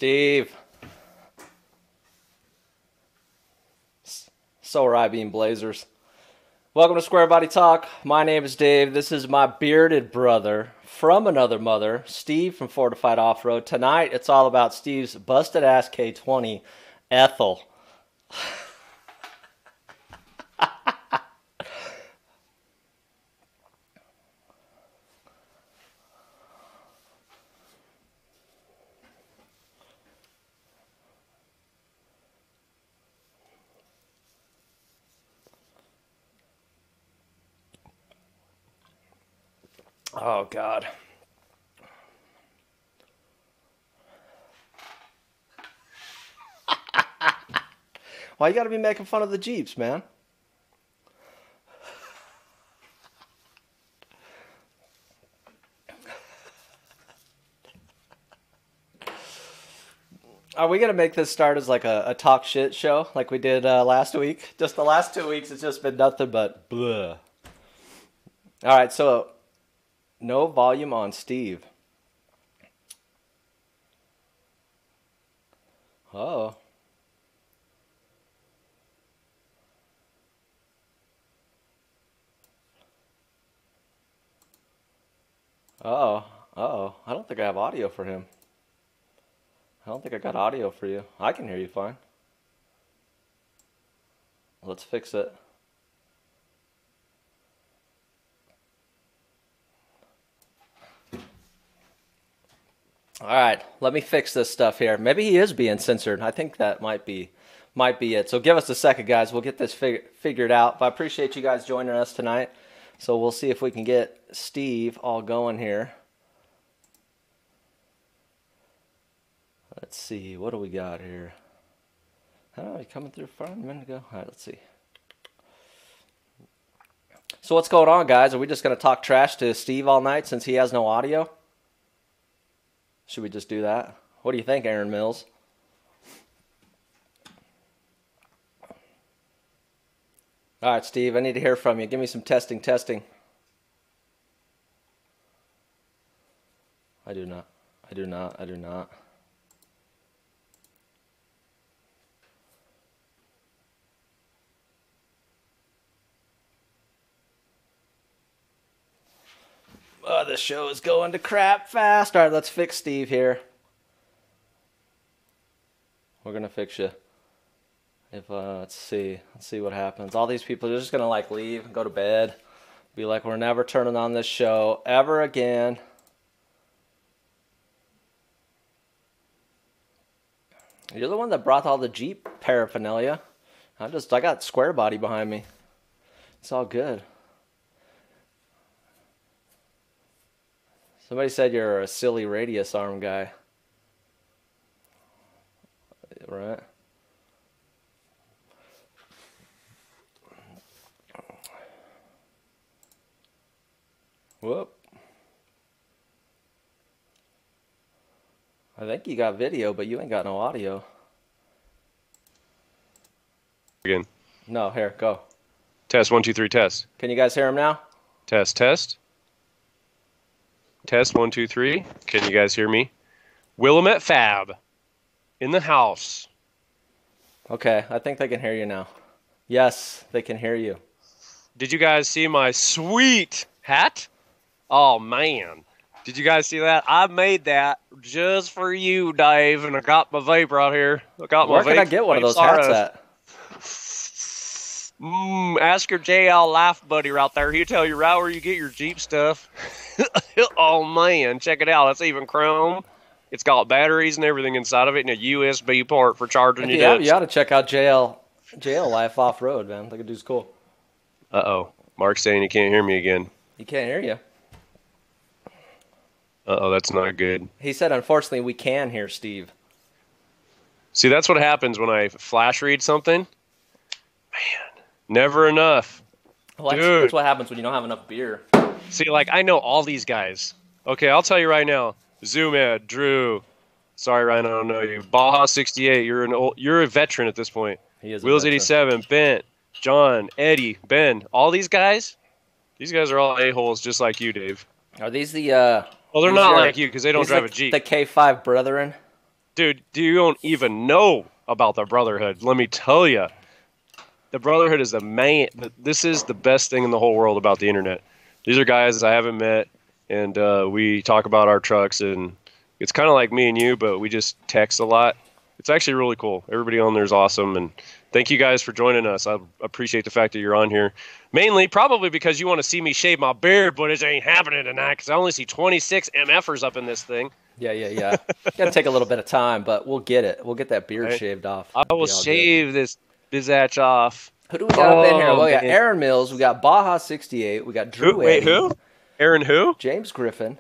Steve. So are I being Blazers. Welcome to Square Body Talk. My name is Dave. This is my bearded brother from another mother, Steve from Fortify Offroad. Tonight, it's all about Steve's busted-ass K20, Ethel. Oh, God. Why you gotta be making fun of the Jeeps, man? Are we gonna make this start as like a talk shit show like we did last week? Just the last 2 weeks, it's just been nothing but bleh. All right, so no volume on Steve. Oh. Uh-oh. Uh-oh. I don't think I have audio for him. I don't think I got audio for you. I can hear you fine. Let's fix it. All right, let me fix this stuff here. Maybe he is being censored. I think that might be it. So give us a second, guys. We'll get this figured out. But I appreciate you guys joining us tonight. So we'll see if we can get Steve all going here. Let's see. What do we got here? Oh, he coming through front a minute ago. All right, let's see. So what's going on, guys? Are we just going to talk trash to Steve all night since he has no audio? Should we just do that? What do you think, Aaron Mills? All right, Steve, I need to hear from you. Give me some testing. I do not. Oh, this show is going to crap fast. All right, let's fix Steve here. We're going to fix you. If let's see what happens. All these people are just going to like leave and go to bed. Be like, we're never turning on this show ever again. You're the one that brought all the Jeep paraphernalia. I got Square Body behind me. It's all good. Somebody said you're a silly radius arm guy. Right? Whoop. I think you got video, but you ain't got no audio. Again. No, here, go. Test, 1, 2, 3, test. Can you guys hear him now? Test. Test, 1, 2, 3. Can you guys hear me? Willamette Fab. In the house. Okay, I think they can hear you now. Yes, they can hear you. Did you guys see my sweet hat? Oh, man. Did you guys see that? I made that just for you, Dave, and I got my vapor out here. Where can I get one of those hats at? Ask your JL Life buddy right there. He'll tell you right where you get your Jeep stuff. Oh, man. Check it out. It's even chrome. It's got batteries and everything inside of it and a USB port for charging your Yeah, you ought to check out JL Life Off-Road, man. That dude's cool. Uh-oh. Mark's saying he can't hear me again. He can't hear you. Uh-oh, that's not good. He said, unfortunately, we can hear Steve. See, that's what happens when I flash read something. Man, never enough. Well, that's what happens when you don't have enough beer. See, like, I know all these guys. Okay, I'll tell you right now. Zoomad, Drew. Sorry, Ryan, I don't know you. Baja 68, you're a veteran at this point. He is a Wheels veteran. 87, Bent, John, Eddie, Ben. All these guys are all a-holes just like you, Dave. Are these the... Well, they're not like you because they don't drive a Jeep. The K5 brethren? Dude, you don't even know about the Brotherhood. Let me tell you. The Brotherhood is the main. This is the best thing in the whole world about the internet. These are guys I haven't met, and we talk about our trucks, and it's kind of like me and you, but we just text a lot. It's actually really cool. Everybody on there is awesome, and thank you guys for joining us. I appreciate the fact that you're on here. Mainly, probably because you want to see me shave my beard, but it ain't happening tonight because I only see 26 MFers up in this thing. Yeah. Got to take a little bit of time, but we'll get it. We'll get that beard Right? shaved off. I It'll will be all good. shave this bizatch off. Who do we got up in here? Well, we got man. Aaron Mills, we got Baja 68, we got Drew Wait, Eddy, who? Aaron who? James Griffin,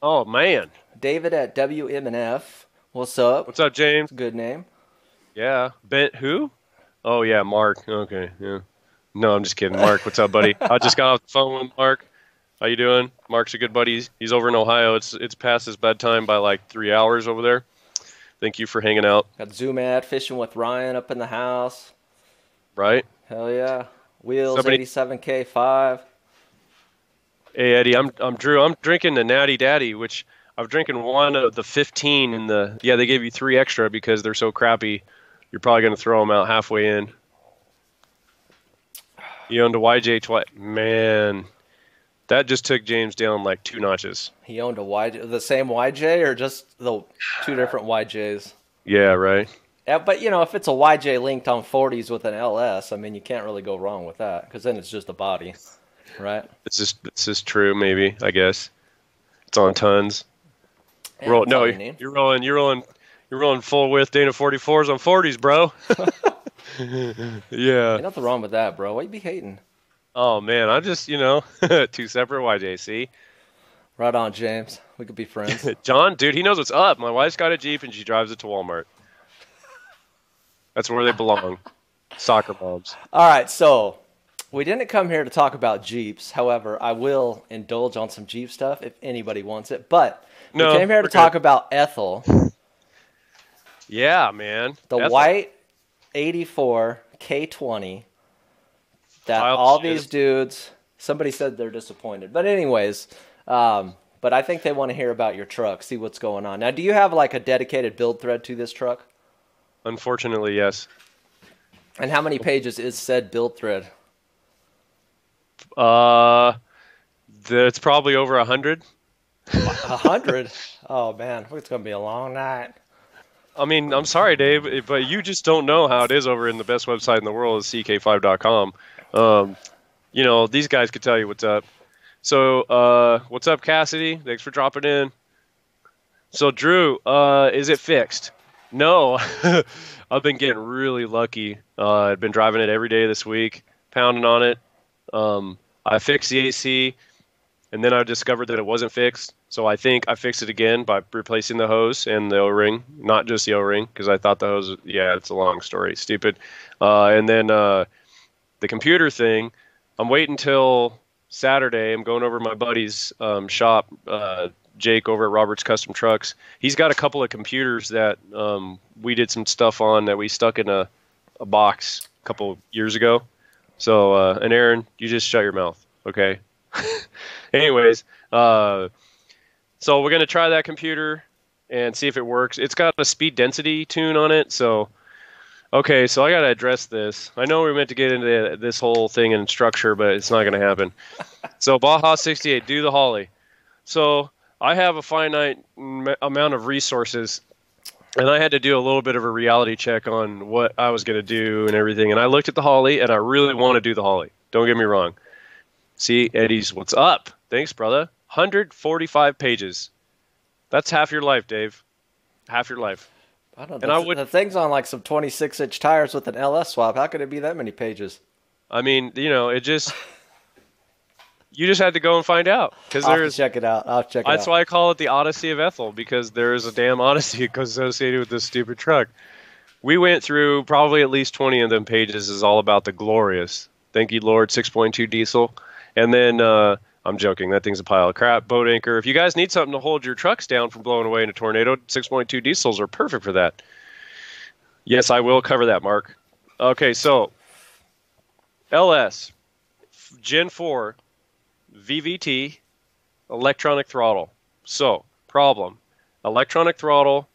Oh, man. David at WM&F. What's up? What's up, James? Good name. Yeah. Bent who? Oh, yeah, Mark. Okay, yeah. No, I'm just kidding. Mark, what's up, buddy? I just got off the phone with Mark. How you doing? Mark's a good buddy. He's over in Ohio. It's past his bedtime by like 3 hours over there. Thank you for hanging out. Got Zoom ad fishing with Ryan up in the house. Right? Hell yeah. Wheels Somebody- 87K5. Hey, Eddie, I'm Drew. I'm drinking the Natty Daddy, which I'm drinking one of the 15 in the. Yeah, they gave you 3 extra because they're so crappy. You're probably going to throw them out halfway in. You owned a YJ twice. Man, that just took James down like 2 notches. He owned a YJ, the same YJ or just the 2 different YJs? Yeah, right. Yeah, but you know, if it's a YJ linked on 40s with an LS, I mean, you can't really go wrong with that because then it's just a body, right? It's just true, maybe. I guess it's on tons. Yeah, that's all you need. You're rolling full width Dana 44s on 40s, bro. Yeah. Ain't nothing wrong with that, bro. Why you be hating? Oh man, I'm just 2 separate YJC. Right on, James. We could be friends. John, dude, he knows what's up. My wife's got a Jeep and she drives it to Walmart. That's where they belong. Soccer moms. All right, so we didn't come here to talk about Jeeps. However, I will indulge on some Jeep stuff if anybody wants it. But we came here to talk about Ethel, Yeah, man. the Ethel. white 84 K20 that Wild all shit. these dudes, somebody said they're disappointed. But anyways, but I think they want to hear about your truck, see what's going on. Now, do you have like a dedicated build thread to this truck? Unfortunately, yes. And how many pages is said build thread? It's probably over 100. 100? Oh, man. It's going to be a long night. I mean, I'm sorry, Dave, but you just don't know how it is over in the best website in the world is ck5.com. These guys could tell you what's up. So, what's up, Cassidy? Thanks for dropping in. So, Drew, is it fixed? No. I've been getting really lucky. I've been driving it every day this week, pounding on it. I fixed the AC, and then I discovered that it wasn't fixed. So I think I fixed it again by replacing the hose and the O-ring, not just the O-ring, because I thought the hose, it's a long story, stupid. And then the computer thing, I'm waiting until Saturday. I'm going over to my buddy's shop, Jake over at Robert's Custom Trucks. He's got a couple of computers that we did some stuff on that we stuck in a box a couple years ago. So, and Aaron, you just shut your mouth, okay? Anyways, so we're going to try that computer and see if it works. It's got a speed density tune on it, so... Okay, so I got to address this. I know we meant to get into this whole thing in structure, but it's not going to happen. So, Baja 68, do the Holly. So, I have a finite amount of resources, and I had to do a little bit of a reality check on what I was going to do and everything. And I looked at the Holly, and I really want to do the Holly. Don't get me wrong. See, Eddie's, what's up? Thanks, brother. 145 pages. That's half your life, Dave. Half your life. I don't know. The thing's on like some 26-inch tires with an LS swap. How could it be that many pages? I mean, it just... You just had to go and find out. I'll check it out. That's why I call it the Odyssey of Ethel, because there is a damn Odyssey associated with this stupid truck. We went through probably at least 20 of them pages is all about the glorious, thank you, Lord, 6.2 diesel. And then, I'm joking, that thing's a pile of crap. Boat anchor. If you guys need something to hold your trucks down from blowing away in a tornado, 6.2 diesels are perfect for that. Yes, I will cover that, Mark. Okay, so LS, Gen 4, VVT, electronic throttle. So, problem. Electronic throttle,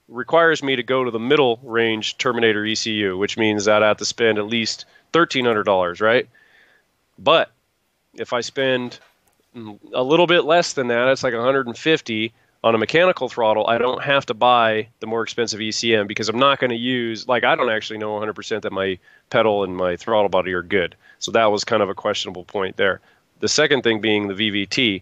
requires me to go to the middle range Terminator ECU, which means that I have to spend at least $1,300, right? But if I spend a little bit less than that, it's like 150 on a mechanical throttle, I don't have to buy the more expensive ECM because I'm not going to use, like, I don't actually know 100% that my pedal and my throttle body are good. So that was kind of a questionable point there. The second thing being the VVT.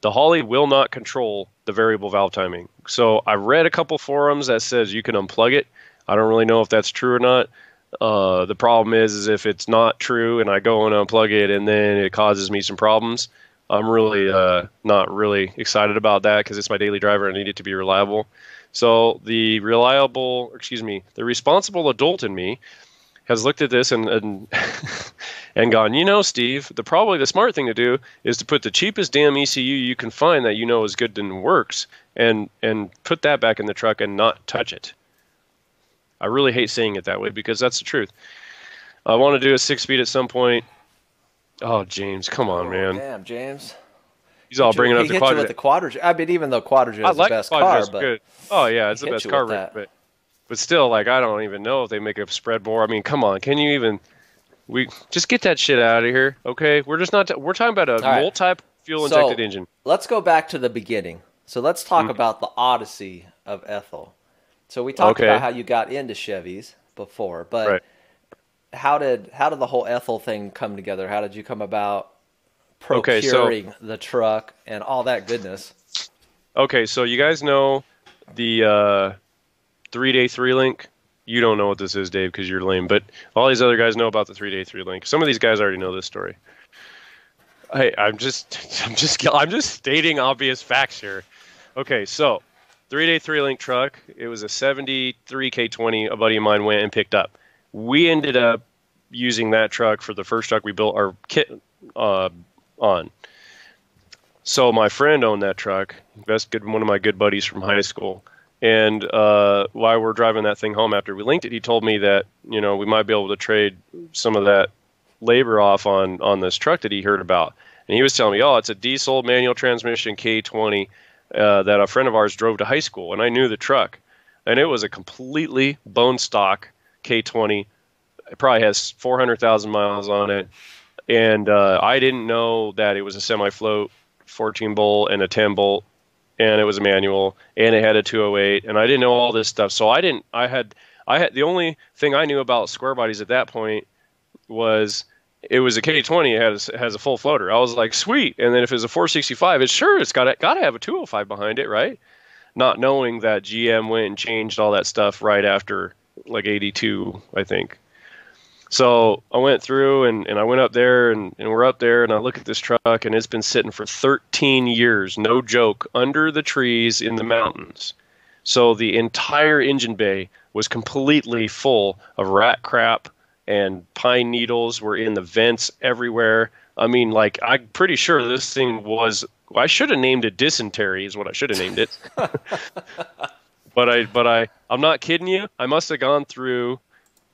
The Holley will not control the variable valve timing. So I read a couple forums that says you can unplug it. I don't really know if that's true or not. The problem is if it's not true and I go and unplug it and then it causes me some problems, I'm really not really excited about that because it's my daily driver and I need it to be reliable. So the responsible adult in me has looked at this and and gone, you know, Steve, the smart thing to do is to put the cheapest damn ECU you can find that you know is good and works and put that back in the truck and not touch it. I really hate saying it that way because that's the truth. I want to do a 6-speed at some point. Oh, James, come on, man. Damn, James. He's all bringing up the Quadra. With the Quadra. I mean, even though Quadra is the best car, but good. Oh yeah, it's the best car, but still, like, I don't even know if they make a spread bore. I mean, come on, can you even? We just get that shit out of here, okay? We're just not. We're talking about a multi-fuel injected engine. Let's go back to the beginning. So let's talk about the odyssey of Ethel. So we talked about how you got into Chevys before, but how did the whole Ethel thing come together? How did you come about procuring the truck and all that goodness? Okay, so you guys know the 3-day 3-link? You don't know what this is, Dave, because you're lame, but all these other guys know about the 3-day 3-link. Some of these guys already know this story. Hey, I'm just stating obvious facts here. Okay, so 3-day 3-link truck. It was a 73 K20. A buddy of mine went and picked up. We ended up using that truck for the first truck we built our kit on. So my friend owned that truck. One of my good buddies from high school. And while we're driving that thing home after we linked it, he told me that, you know, we might be able to trade some of that labor off on this truck that he heard about. And he was telling me, oh, it's a diesel manual transmission K20 that a friend of ours drove to high school. And I knew the truck. And it was a completely bone stock K20. It probably has 400,000 miles on it. And I didn't know that it was a semi-float 14-bolt and a 10-bolt. And it was a manual, and it had a 208, and I didn't know all this stuff. So I had the only thing I knew about square bodies at that point was it was a K20. It has a full floater. I was like, sweet. And then if it's a 465, it's got to have a 205 behind it, right? Not knowing that GM went and changed all that stuff right after like 82, I think. So I went through and I went up there and we're up there and I look at this truck and it's been sitting for 13 years, no joke, under the trees in the mountains. So the entire engine bay was completely full of rat crap and pine needles were in the vents everywhere. I mean, like, I'm pretty sure this thing I should have named it dysentery is what I should have named it. But I'm not kidding you. I must have gone through,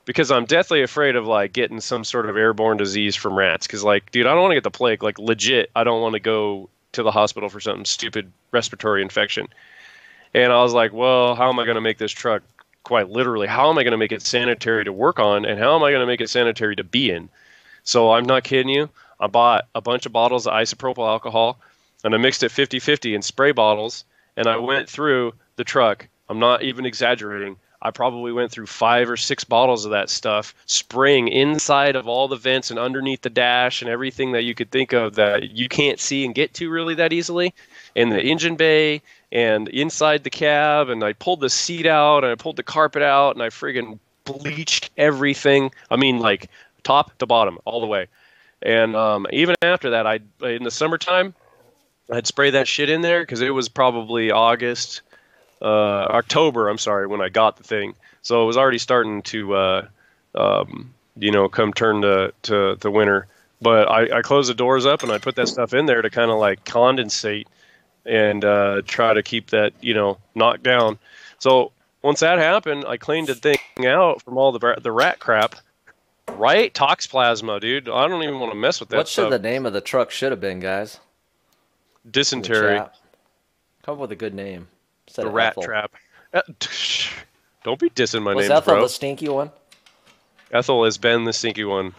because I'm deathly afraid of, like, getting some sort of airborne disease from rats. Because, like, dude, I don't want to get the plague. Like, legit, I don't want to go to the hospital for some stupid respiratory infection. And I was like, well, how am I going to make this truck, quite literally, how am I going to make it sanitary to work on? And how am I going to make it sanitary to be in? So I'm not kidding you. I bought a bunch of bottles of isopropyl alcohol, and I mixed it 50-50 in spray bottles. And I went through the truck. I'm not even exaggerating. I probably went through 5 or 6 bottles of that stuff, spraying inside of all the vents and underneath the dash and everything that you could think of that you can't see and get to really that easily, in the engine bay and inside the cab. And I pulled the seat out and I pulled the carpet out and I friggin' bleached everything. I mean, like, top to bottom all the way. And even after that, in the summertime, I'd spray that shit in there because it was probably October, I'm sorry, when I got the thing. So it was already starting to, come turn to winter. But I closed the doors up and I put that stuff in there to kind of like condensate and try to keep that, knocked down. So once that happened, I cleaned the thing out from all the rat crap. Right? Toxoplasma, dude. I don't even want to mess with that stuff. What should the name of the truck should have been, guys? Dysentery. Come up with a good name. The rat trap. Don't be dissing my Was names, Ethel bro. the stinky one? Ethel has been the stinky one.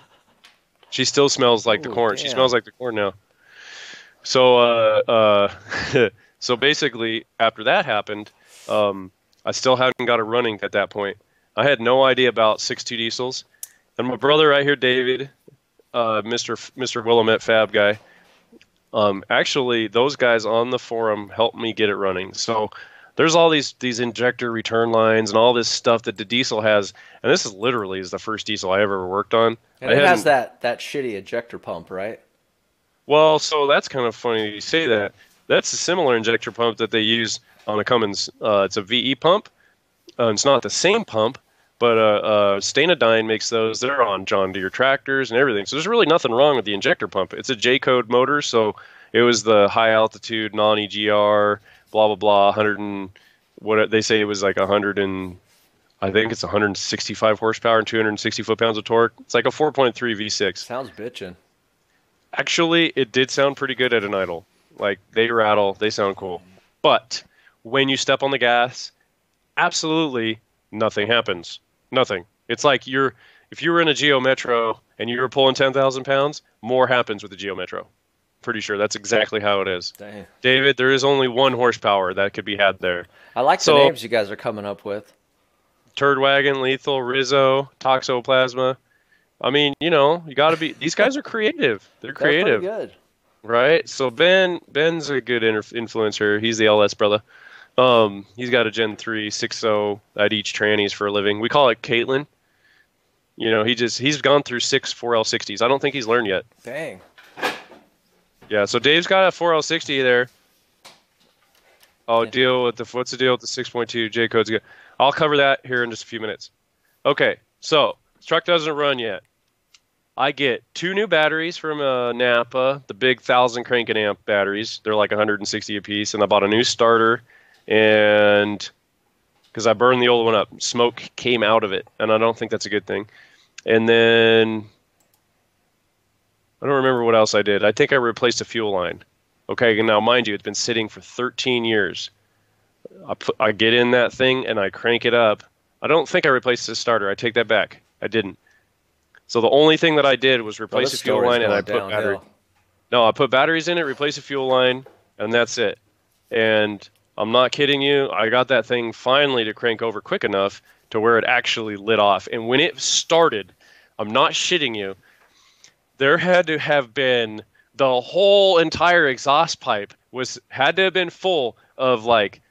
She still smells like the Ooh, corn. damn. She smells like the corn now. So, so basically, after that happened, I still hadn't got it running at that point. I had no idea about 6.2 diesels, and my brother right here, David, Mr. Willamette Fab guy. Actually, those guys on the forum helped me get it running. So there's all these injector return lines and all this stuff that the diesel has, and this is literally the first diesel I ever worked on. And it has that shitty ejector pump, right? Well, so that's kind of funny you say that. That's a similar injector pump that they use on a Cummins. It's a VE pump. It's not the same pump, but Stanadyne makes those. They're on John Deere tractors and everything. So there's really nothing wrong with the injector pump. It's a J-code motor, so it was the high altitude non-EGR, blah blah blah, 100 and what they say it was like 100 and I think it's 165 horsepower and 260 foot-pounds of torque. It's like a 4.3 V6. Sounds bitchin'. Actually, it did sound pretty good at an idle. Like, they rattle, they sound cool. But when you step on the gas, absolutely nothing happens. Nothing. It's like if you were in a Geo Metro and you were pulling 10,000 pounds, more happens with the Geo Metro. Pretty sure that's exactly how it is. Dang. David, there is only 1 horsepower that could be had there. I like the names you guys are coming up with. Turd Wagon, Lethal, Rizzo, Toxoplasma. I mean, you got to be. These guys are creative. They're creative. They're pretty good. Right? So Ben's a good influencer. He's the LS brother. He's got a Gen 3 6.0 at each trannies for a living. We call it Caitlin. He's gone through 6 4L60s. I don't think he's learned yet. Dang. Yeah, so Dave's got a 4L60 there. What's the deal with the 6.2 J codes? I'll cover that here in just a few minutes. Okay, so this truck doesn't run yet. I get 2 new batteries from Napa, the big 1,000 cranking amp batteries. They're like 160 a piece, and I bought a new starter, and because I burned the old one up, smoke came out of it, and I don't think that's a good thing. And then I don't remember what else I did. I think I replaced a fuel line. Okay, and now mind you, it's been sitting for 13 years. I get in that thing and I crank it up. I don't think I replaced the starter. I take that back. I didn't. So the only thing that I did was replace the fuel line and I put battery. No, I put batteries in it, replace the fuel line, and that's it. And I'm not kidding you. I got that thing finally to crank over quick enough to where it actually lit off. And when it started, I'm not shitting you, there had to have been the whole entire exhaust pipe had to have been full of like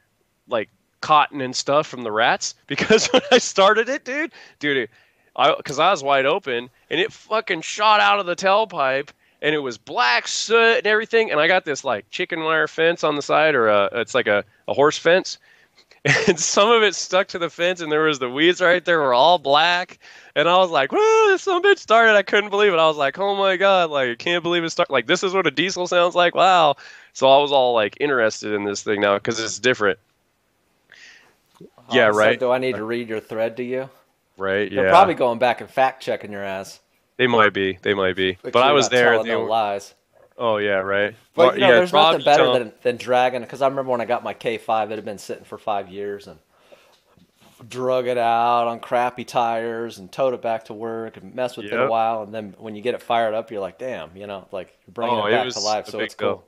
cotton and stuff from the rats, because when I started it, dude, because I was wide open and it fucking shot out of the tailpipe and it was black soot and everything, and I got this like chicken wire fence on the side, or it's like a horse fence, and some of it stuck to the fence and there was the weeds right there were all black, and I was like, whoa, this some bitch started. I couldn't believe it. I was like, oh my god, like I can't believe it started. Like, this is what a diesel sounds like. Wow. So I was all like interested in this thing now because it's different. Yeah, right. So do I need to read your thread to you? Right, yeah. They're probably going back and fact checking your ass. They might be. But I was there. And no lies. Oh yeah, right. But there's nothing better than dragging. Because I remember when I got my K5, it had been sitting for 5 years, and drug it out on crappy tires and towed it back to work and messed with it a while. And then when you get it fired up, you're like, damn, like you're bringing it back to life. So it's cool.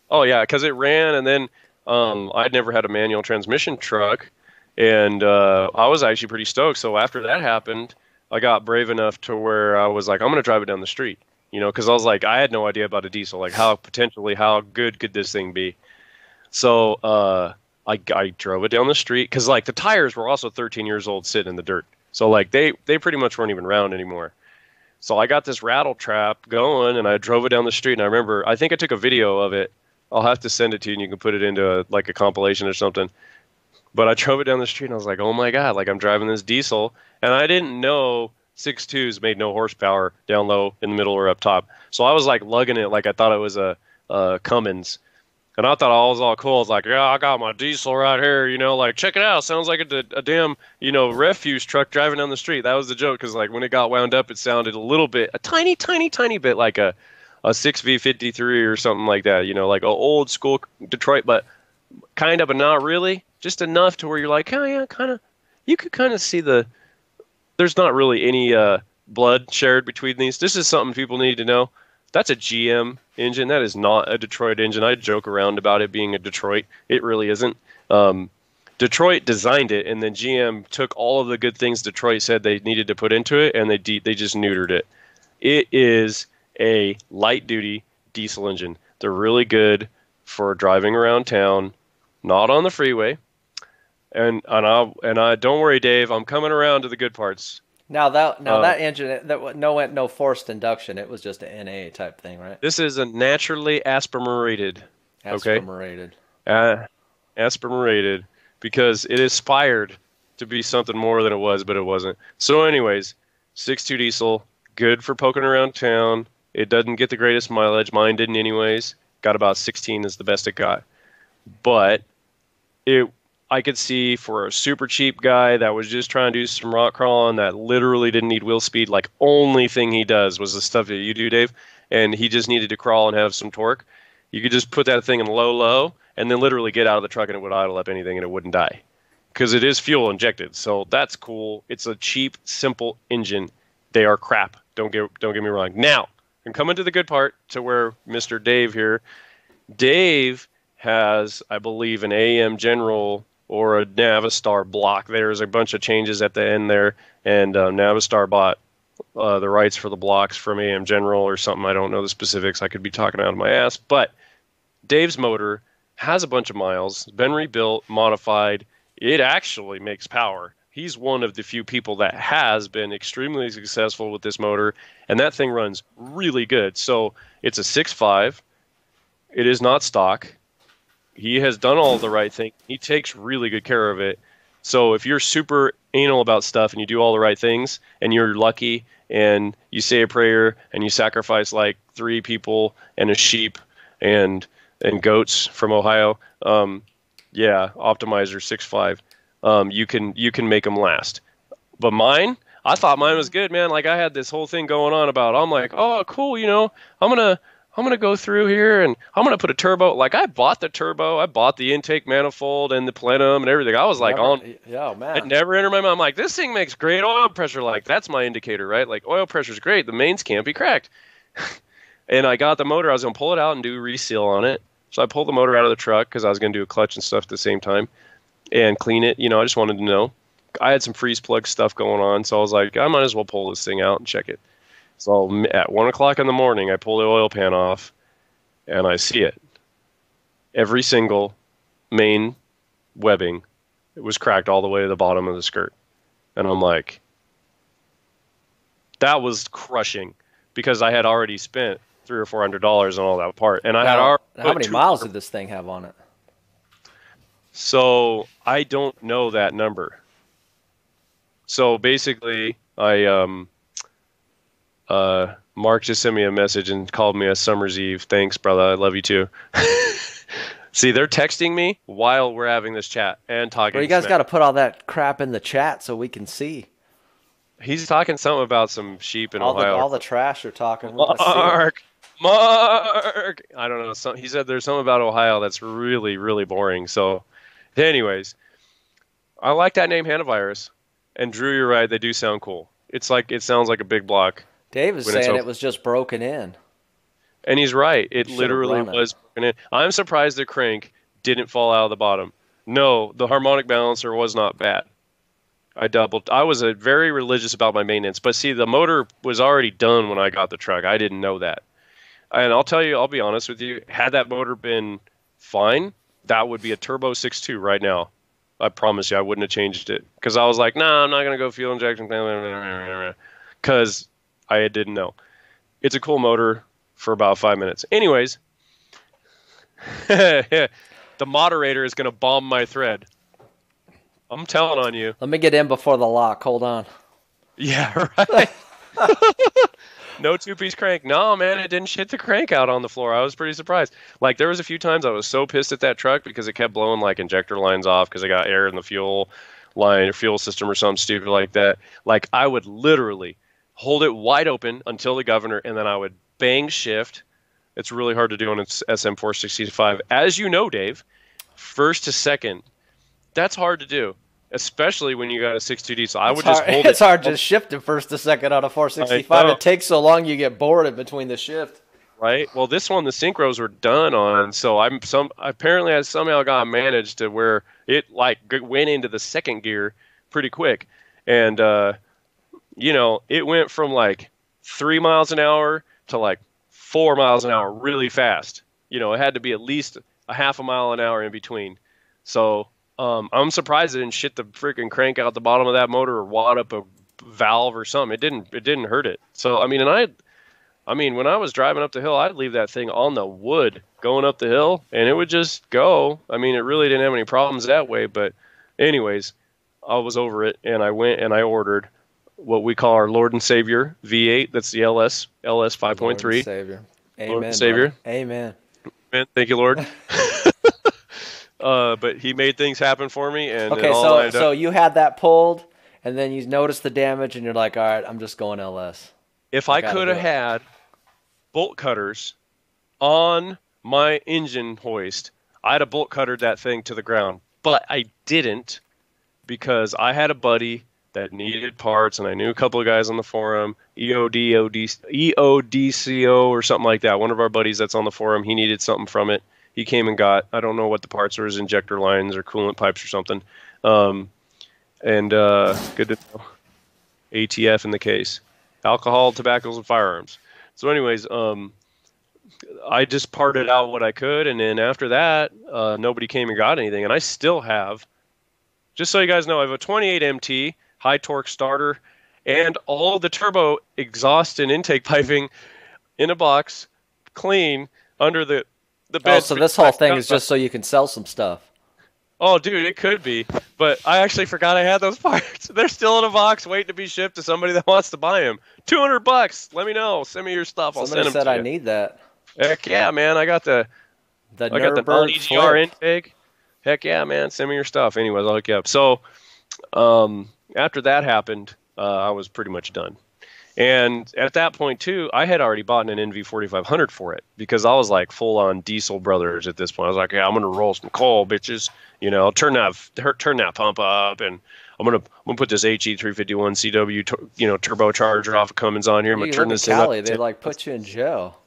Oh yeah, because it ran, and then I'd never had a manual transmission truck. And I was actually pretty stoked. So after that happened, I got brave enough to where I was like, I'm going to drive it down the street. Because I was like, I had no idea about a diesel. Like, how good could this thing be? So I drove it down the street. Because, like, the tires were also 13 years old sitting in the dirt. So, like, they pretty much weren't even round anymore. So I got this rattle trap going, and I drove it down the street. And I remember, I think I took a video of it. I'll have to send it to you, and you can put it into, a compilation or something. But I drove it down the street, and I was like, oh, my God, like, I'm driving this diesel. And I didn't know 6.2s made no horsepower down low, in the middle, or up top. So I was, like, lugging it like I thought it was a Cummins. And I thought I was all cool. I was like, yeah, I got my diesel right here, like, check it out. Sounds like a damn, refuse truck driving down the street. That was the joke, because, like, when it got wound up, it sounded a tiny, tiny, tiny bit like a 6V53 or something like that, like an old school Detroit, but kind of, but not really. just enough to where you're like, oh yeah, kind of. You could kind of see there's not really any blood shared between these. This is something people need to know. That's a GM engine. That is not a Detroit engine. I joke around about it being a Detroit. It really isn't. Detroit designed it, and then GM took all of the good things Detroit said they needed to put into it, and they just neutered it. It is a light-duty diesel engine. They're really good for driving around town, not on the freeway. And I don't worry, Dave. I'm coming around to the good parts. Now that engine no forced induction. It was just an NA type thing, right? This is a naturally aspirated. Aspirated. Okay? Aspirated because it aspired to be something more than it was, but it wasn't. So anyways, 6.2 diesel, good for poking around town. It doesn't get the greatest mileage. Mine didn't anyways. Got about 16 is the best it got. But I could see for a super cheap guy that was just trying to do some rock crawling that literally didn't need wheel speed, like only thing he does was the stuff that you do, Dave, and he just needed to crawl and have some torque. You could just put that thing in low, and then literally get out of the truck and it would idle up anything and it wouldn't die. Because it is fuel injected, so that's cool. It's a cheap, simple engine. They are crap. Don't get me wrong. Now, I'm coming to the good part to where Mr. Dave here. Dave has, I believe, an AM General or a Navistar block. There's a bunch of changes at the end there, and Navistar bought the rights for the blocks from AM General or something. I don't know the specifics. I could be talking out of my ass. But Dave's motor has a bunch of miles, been rebuilt, modified. It actually makes power. He's one of the few people that has been extremely successful with this motor, and that thing runs really good. So it's a 6.5. It is not stock. He has done all the right things. He takes really good care of it. So if you're super anal about stuff and you do all the right things and you're lucky and you say a prayer and you sacrifice like 3 people and a sheep and goats from Ohio, yeah, Optimizer 6.5, you can make them last. But mine, I thought mine was good, man. Like I had this whole thing going on about, I'm like, oh, cool, I'm going to go through here and I'm going to put a turbo. Like I bought the turbo, I bought the intake manifold and the plenum and everything. I was like yeah, man. It never entered my mind. I'm like, this thing makes great oil pressure. Like that's my indicator, right? Like oil pressure's great. The mains can't be cracked. And I got the motor. I was going to pull it out and do reseal on it. So I pulled the motor out of the truck because I was going to do a clutch and stuff at the same time and clean it. I just wanted to know. I had some freeze plug stuff going on. So I was like, I might as well pull this thing out and check it. So at 1 o'clock in the morning, I pull the oil pan off, and I see it. Every single main webbing, it was cracked all the way to the bottom of the skirt. And I'm like, that was crushing because I had already spent $300 or $400 on all that part. And I had already how many miles did this thing have on it? So I don't know that number. So basically, Mark just sent me a message and called me a summer's eve. Thanks, brother. I love you too. See, they're texting me while we're having this chat and talking. Well, you guys got to put all that crap in the chat so we can see. He's talking something about some sheep in Ohio. All the trash are talking. Mark. I don't know. He said there's something about Ohio that's really, really boring. So, anyways, I like that name, Hantavirus. And Drew, you're right. They do sound cool. It sounds like a big block. Dave is saying it was just broken in. And he's right. It literally was broken in. I'm surprised the crank didn't fall out of the bottom. No, the harmonic balancer was not bad. I was very religious about my maintenance. But see, the motor was already done when I got the truck. I didn't know that. And I'll be honest with you. Had that motor been fine, that would be a turbo 6.2 right now. I promise you, I wouldn't have changed it. Because I was like, nah, I'm not going to go fuel injection. Because I didn't know. It's a cool motor for about 5 minutes. Anyways, the moderator is going to bomb my thread. I'm telling on you. Let me get in before the lock. Hold on. Yeah, right. No 2-piece crank. No, man, it didn't shit the crank out on the floor. I was pretty surprised. Like, there was a few times I was so pissed at that truck because it kept blowing, like, injector lines off because I got air in the fuel line or fuel system or something stupid like that. Like, I would literally hold it wide open until the governor, and then I would bang shift. It's really hard to do on its SM465. As you know, Dave, first to second, That's hard to do, especially when you got a 6.2 diesel. I would hard, just hold it. It's hard just shifting first to second on a 465. It takes so long you get bored in between the shift. Right. Well, this one the synchros were done on, so apparently I somehow got managed to where it like went into the second gear pretty quick, and it went from like 3 miles an hour to like 4 miles an hour really fast. It had to be at least a half a mile an hour in between. So I'm surprised it didn't shit the freaking crank out the bottom of that motor or wad up a valve or something. It didn't hurt it. So I mean, when I was driving up the hill, I'd leave that thing on the wood going up the hill, and it would just go. I mean, it really didn't have any problems that way. But anyways, I was over it, and I went and I ordered what we call our Lord and Savior V8. That's the LS 5.3. Lord and Savior. Amen. Lord and Savior. Amen. Amen. Thank you, Lord. But he made things happen for me. And okay, so you had that pulled, and then you noticed the damage, and you're like, all right, I'm just going LS. If I could have had bolt cutters on my engine hoist, I'd have bolt cuttered that thing to the ground. But I didn't, because I had a buddy that needed parts, and I knew a couple of guys on the forum, EODCO or something like that. One of our buddies that's on the forum, he needed something from it. He came and got, I don't know what the parts were, his injector lines or coolant pipes or something. Good to know. ATF in the case. Alcohol, tobaccos, and firearms. So anyways, I just parted out what I could, and then after that, nobody came and got anything. And I still have, just so you guys know, I have a 28 MT, high torque starter, and all the turbo exhaust and intake piping in a box, clean, under the bed. Oh, so this whole thing is just so you can sell some stuff. Oh, dude, it could be. But I actually forgot I had those parts. They're still in a box waiting to be shipped to somebody that wants to buy them. $200. Let me know. Send me your stuff. I'll send them to you. Somebody said I need that. Heck yeah, man. I got the non-EGR intake. Heck yeah, man. Send me your stuff. Anyways, I'll hook you up. So after that happened, I was pretty much done. And at that point, too, I had already bought an NV4500 for it because I was like full-on diesel brothers at this point. I was like, yeah, I'm going to roll some coal, bitches. Turn that pump up, and I'm gonna put this HE351 CW turbocharger off of Cummins on here. I'm gonna turn this thing up. They like put you in jail.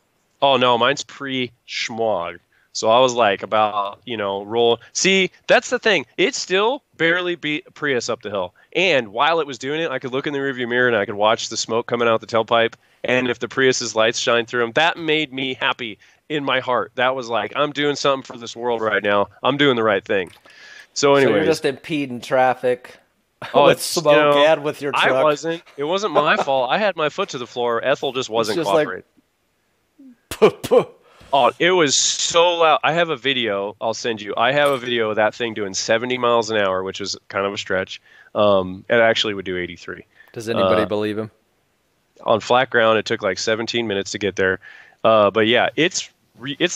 Oh no, mine's pre-schmog. So I was like about roll. See, that's the thing. It still barely beat Prius up the hill. And while it was doing it, I could look in the rearview mirror and I could watch the smoke coming out the tailpipe. And if the Prius's lights shine through them, that made me happy in my heart. That was like, I'm doing something for this world right now. I'm doing the right thing. So anyway, you're just impeding traffic with smoke and with your truck. I wasn't. It wasn't my fault. I had my foot to the floor. Ethel just wasn't cooperating. Oh, it was so loud. I have a video I'll send you. I have a video of that thing doing 70 miles an hour, which is kind of a stretch. It actually would do 83. Does anybody believe him? On flat ground, it took like 17 minutes to get there. But yeah, it's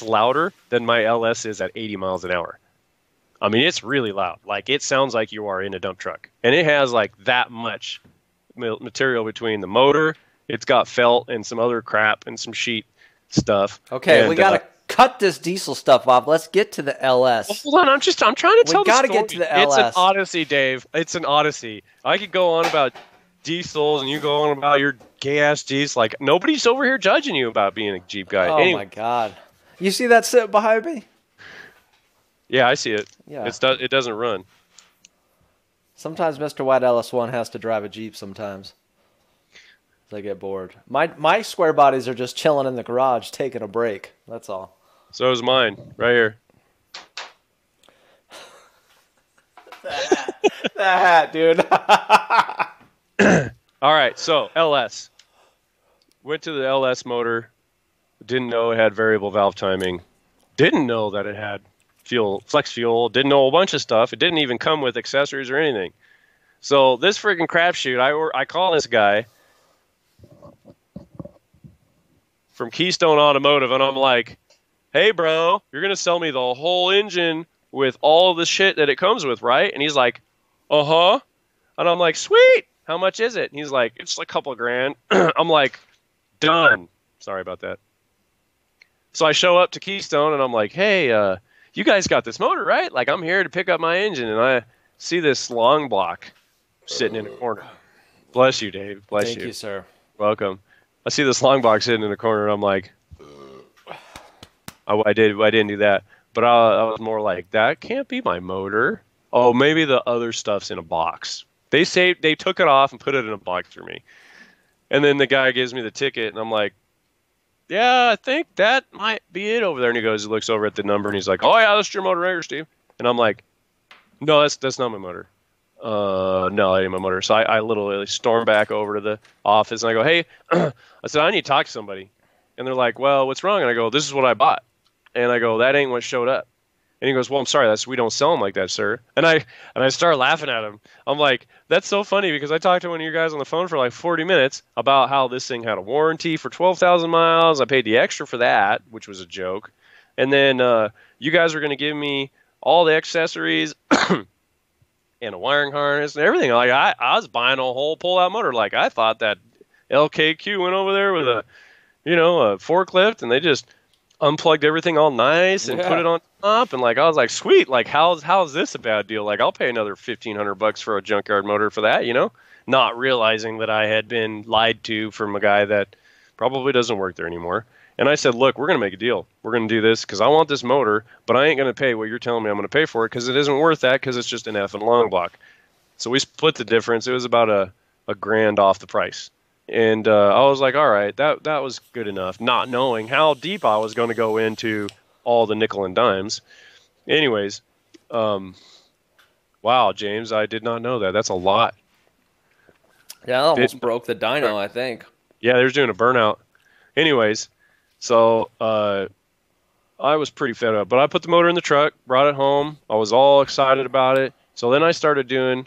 louder than my LS is at 80 miles an hour. I mean, it's really loud. Like, it sounds like you are in a dump truck. And it has like that much material between the motor. It's got felt and some other crap and some sheet stuff. Okay, and we got to cut this diesel stuff off. Let's get to the LS. Well, hold on, I'm trying to tell the story. We got to get to the LS. It's an odyssey, Dave. It's an odyssey. I could go on about diesels and you go on about your gay-ass Jeeps. Like, nobody's over here judging you about being a Jeep guy. Oh, my God. You see that sit behind me? Yeah, I see it. Yeah. It doesn't run. Sometimes Mr. White LS1 has to drive a Jeep sometimes. They get bored. My square bodies are just chilling in the garage, taking a break. That's all. So is mine, right here. that hat, dude. All right, so LS. Went to the LS motor. Didn't know it had variable valve timing. Didn't know that it had flex fuel. Didn't know a bunch of stuff. It didn't even come with accessories or anything. So this freaking crapshoot, I call this guy from Keystone Automotive, and I'm like, hey, bro, you're going to sell me the whole engine with all of the shit that it comes with, right? And he's like, uh-huh. And I'm like, sweet. How much is it? And he's like, it's a couple of grand. I'm like, done. Sorry about that. So I show up to Keystone, and I'm like, hey, you guys got this motor, right? Like, I'm here to pick up my engine. And see this long block sitting in a corner. Bless you, Dave. Bless you. Thank you, sir. Welcome. I see this long block sitting in a corner, and I'm like, I didn't do that. But I was more like, that can't be my motor. Oh, maybe the other stuff's in a box. They took it off and put it in a box for me. And then the guy gives me the ticket, and I'm like, yeah, I think that might be it over there. And he looks over at the number, and he's like, oh, yeah, that's your motor right here, Steve. And I'm like, no, that's not my motor. No, that ain't my motor. So I literally storm back over to the office, and I go, hey, I said, I need to talk to somebody. And they're like, well, what's wrong? And I go, this is what I bought. And I go, that ain't what showed up. And he goes, well, I'm sorry, we don't sell them like that, sir. And I start laughing at him. I'm like, that's so funny because I talked to one of you guys on the phone for like 40 minutes about how this thing had a warranty for 12,000 miles. I paid the extra for that, which was a joke. And then you guys were going to give me all the accessories and a wiring harness and everything. Like I was buying a whole pull-out motor. Like I thought that LKQ went over there with a forklift, and they just unplugged everything all nice and put it on top, and like I was like, sweet, like how's this a bad deal? Like I'll pay another $1,500 for a junkyard motor for that, not realizing that I had been lied to from a guy that probably doesn't work there anymore. And I said, look, we're gonna make a deal. We're gonna do this because I want this motor, but I ain't gonna pay what you're telling me I'm gonna pay for it because it isn't worth that because it's just an effing long block. So we split the difference. It was about a grand off the price. And I was like, all right, that was good enough, not knowing how deep I was going to go into all the nickel and dimes. Anyways, wow, James, I did not know that. That's a lot. Yeah, that almost broke the dyno, I think. Yeah, they were doing a burnout. Anyways, so I was pretty fed up. But I put the motor in the truck, brought it home. I was all excited about it. So then I started doing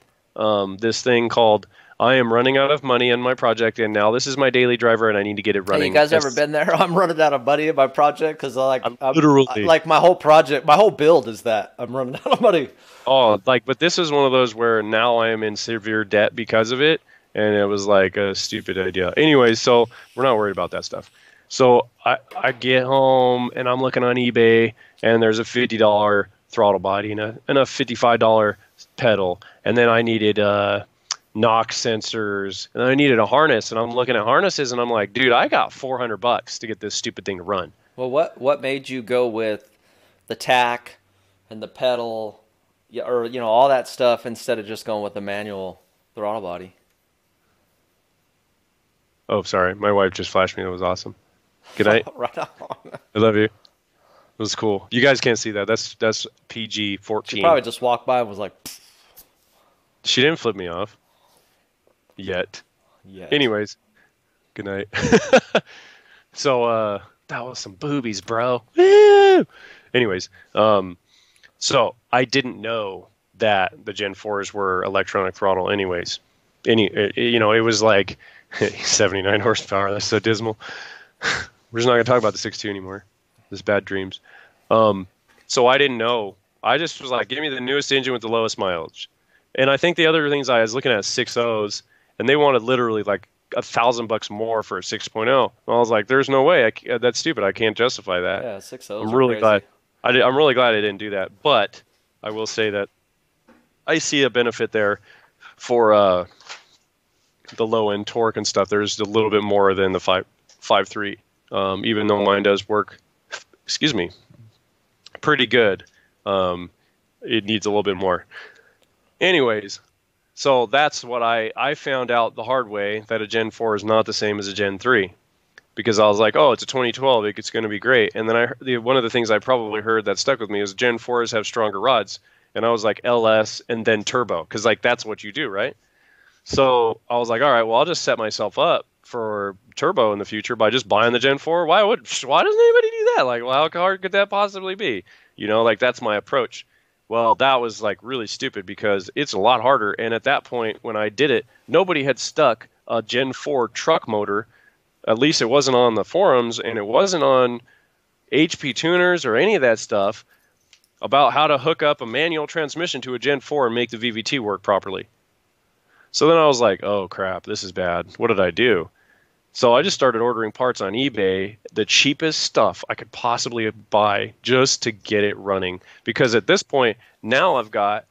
this thing called I am running out of money in my project, and now this is my daily driver, and I need to get it running. Hey, you guys ever been there? I'm running out of money in my project because I'm literally like my whole project, my whole build is that I'm running out of money. Oh, but this is one of those where now I am in severe debt because of it, and it was like a stupid idea. Anyways, so we're not worried about that stuff. So I get home, and I'm looking on eBay, and there's a $50 throttle body and a $55 pedal, and then I needed NOx sensors, and I needed a harness, and I'm looking at harnesses, and I'm like, dude, I got $400 to get this stupid thing to run. Well, what made you go with the tack and the pedal, or all that stuff instead of just going with the manual throttle body? Oh, sorry, my wife just flashed me. That was awesome. Good night. Right on. I love you. It was cool. You guys can't see that. That's PG-14. She probably just walked by and was like, pfft. She didn't flip me off. Yet. Anyways, good night. So that was some boobies, bro. Woo! Anyways, so I didn't know that the Gen 4s were electronic throttle. Anyways, it was like 79 horsepower. That's so dismal. We're just not gonna talk about the 6.2 anymore. There's bad dreams. So I didn't know. I just was like, give me the newest engine with the lowest mileage. And I think the other things I was looking at 6.0s. And they wanted literally like $1,000 more for a 6.0. And I was like, "There's no way. That's stupid. I can't justify that." Yeah, 6.0s. I'm really glad. I'm really glad I didn't do that. But I will say that I see a benefit there for the low end torque and stuff. There's a little bit more than the 5.3, even though mine does work. Excuse me, pretty good. It needs a little bit more. Anyways. So that's what I found out the hard way, that a Gen 4 is not the same as a Gen 3. Because I was like, oh, it's a 2012, it's going to be great. And then one of the things I probably heard that stuck with me is Gen 4s have stronger rods. And I was like, LS and then turbo. Because like that's what you do, right? So I was like, all right, well, I'll just set myself up for turbo in the future by just buying the Gen 4. Why doesn't anybody do that? Like, well, how hard could that possibly be? Like that's my approach. Well, that was like really stupid because it's a lot harder. And at that point, when I did it, nobody had stuck a Gen 4 truck motor. At least it wasn't on the forums, and it wasn't on HP tuners or any of that stuff about how to hook up a manual transmission to a Gen 4 and make the VVT work properly. So then I was like, oh crap, this is bad. What did I do? So I just started ordering parts on eBay, the cheapest stuff I could possibly buy just to get it running. Because at this point, now I've got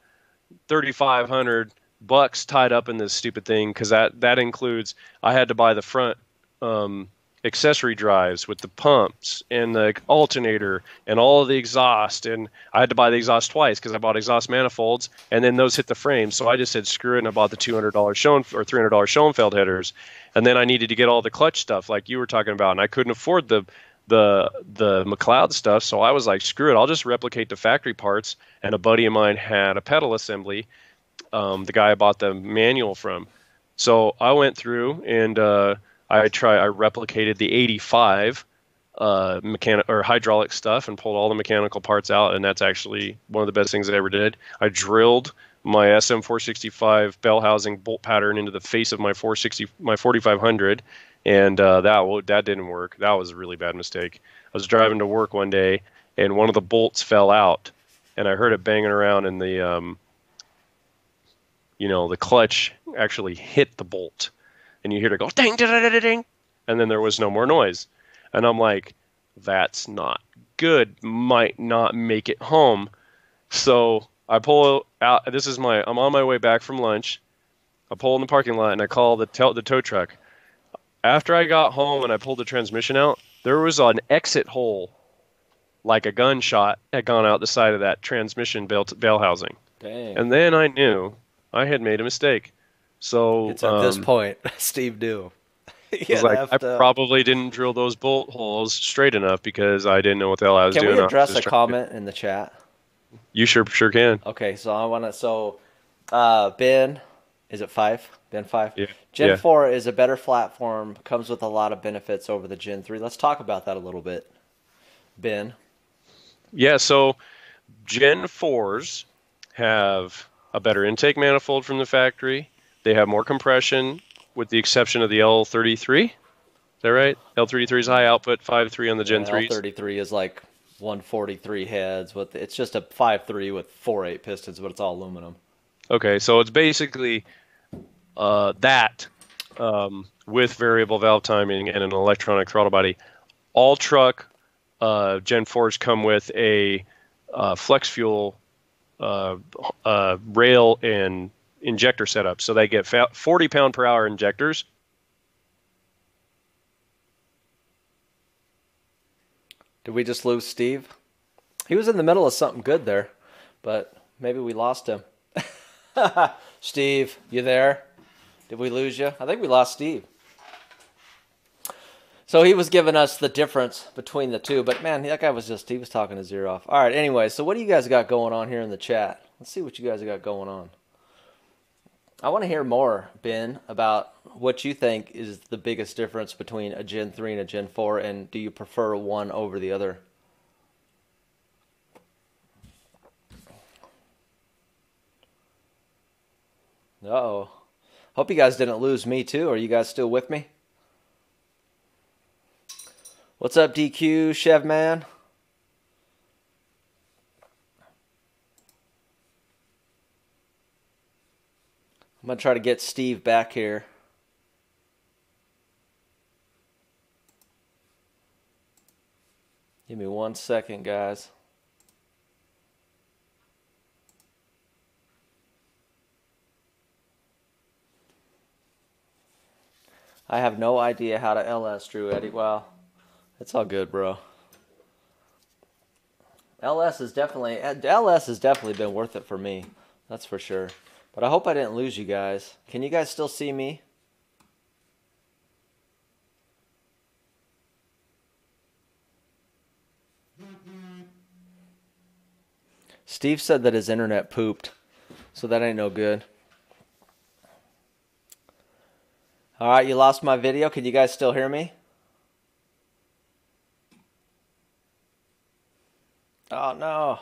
$3,500 tied up in this stupid thing because that includes I had to buy the front um, accessory drives with the pumps and the alternator and all of the exhaust, and I had to buy the exhaust twice because I bought exhaust manifolds and then those hit the frame. So I just said screw it and I bought the $200 $300 Schoenfeld headers, and then I needed to get all the clutch stuff like you were talking about, and I couldn't afford the McLeod stuff, so I was like, screw it, I'll just replicate the factory parts. And a buddy of mine had a pedal assembly, the guy I bought the manual from. So I went through and I replicated the 85 mechanic or hydraulic stuff and pulled all the mechanical parts out, and that's actually one of the best things I ever did. I drilled my SM465 bell housing bolt pattern into the face of my 4500, and that didn't work. That was a really bad mistake. I was driving to work one day, and one of the bolts fell out, and I heard it banging around, and the the clutch actually hit the bolt, and you hear it go ding, ding, ding, ding, and then there was no more noise. And I'm like, that's not good. Might not make it home. So I pull out. I'm on my way back from lunch. I pull in the parking lot and I call the tow truck. After I got home and I pulled the transmission out, there was an exit hole, like a gunshot had gone out the side of that transmission bell housing. Dang. And then I knew I had made a mistake. So it's at this point, Steve knew. I probably didn't drill those bolt holes straight enough because I didn't know what the hell I was doing. Can we address a comment in the chat? You sure can. Okay, so I want to. So, Ben, is it 5? Ben 5. Yeah. Gen 4 is a better platform. Comes with a lot of benefits over the Gen 3. Let's talk about that a little bit, Ben. Yeah. So, Gen 4s have a better intake manifold from the factory. They have more compression, with the exception of the L33. Is that right? L33 is high output, 5.3 on the Gen 3s. L33 is like 143 heads. It's just a 5.3 with 4.8 pistons, but it's all aluminum. Okay, so it's basically that with variable valve timing and an electronic throttle body. All truck Gen 4s come with a flex fuel rail and injector setup. So they get 40 pound per hour injectors. Did we just lose Steve? He was in the middle of something good there, but maybe we lost him. Steve, you there? Did we lose you? I think we lost Steve. So he was giving us the difference between the two, but man, that guy was he was talking his ear off. All right, anyway, so what do you guys got going on here in the chat? Let's see what you guys got going on. I want to hear more, Ben, about what you think is the biggest difference between a Gen 3 and a Gen 4, and do you prefer one over the other? Uh-oh. Hope you guys didn't lose me, too. Are you guys still with me? What's up, DQ, Chev Man? I'm going to try to get Steve back here. Give me 1 second, guys. I have no idea how to LS, Drew Eddie. Well, it's all good, bro. LS has definitely been worth it for me. That's for sure. But I hope I didn't lose you guys. Can you guys still see me? Steve said that his internet pooped, so that ain't no good. All right, you lost my video. Can you guys still hear me? Oh, no.